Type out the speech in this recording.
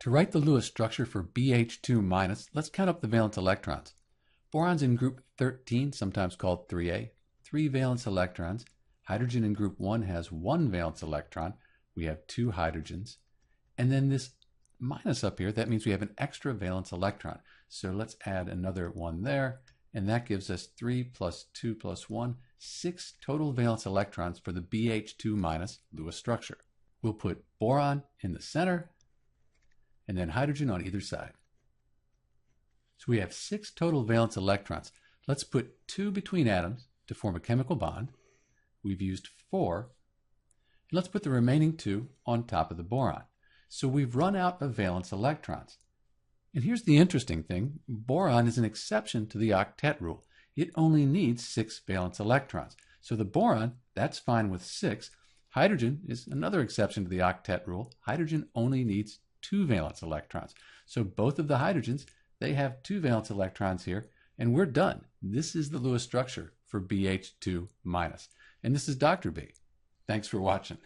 To write the Lewis structure for BH2-, let's count up the valence electrons. Boron's in group 13, sometimes called 3A, 3 valence electrons. Hydrogen in group 1 has 1 valence electron. We have 2 hydrogens. And then this minus up here, that means we have an extra valence electron. So let's add another one there, and that gives us 3 plus 2 plus 1, 6 total valence electrons for the BH2- Lewis structure. We'll put boron in the center, and then hydrogen on either side. So we have 6 total valence electrons. Let's put 2 between atoms to form a chemical bond. We've used 4. And let's put the remaining 2 on top of the boron. So we've run out of valence electrons. And here's the interesting thing. Boron is an exception to the octet rule. It only needs 6 valence electrons. So the boron, that's fine with 6. Hydrogen is another exception to the octet rule. Hydrogen only needs 2 valence electrons. So both of the hydrogens, they have 2 valence electrons here, and we're done. This is the Lewis structure for BH2-. And this is Dr. B. Thanks for watching.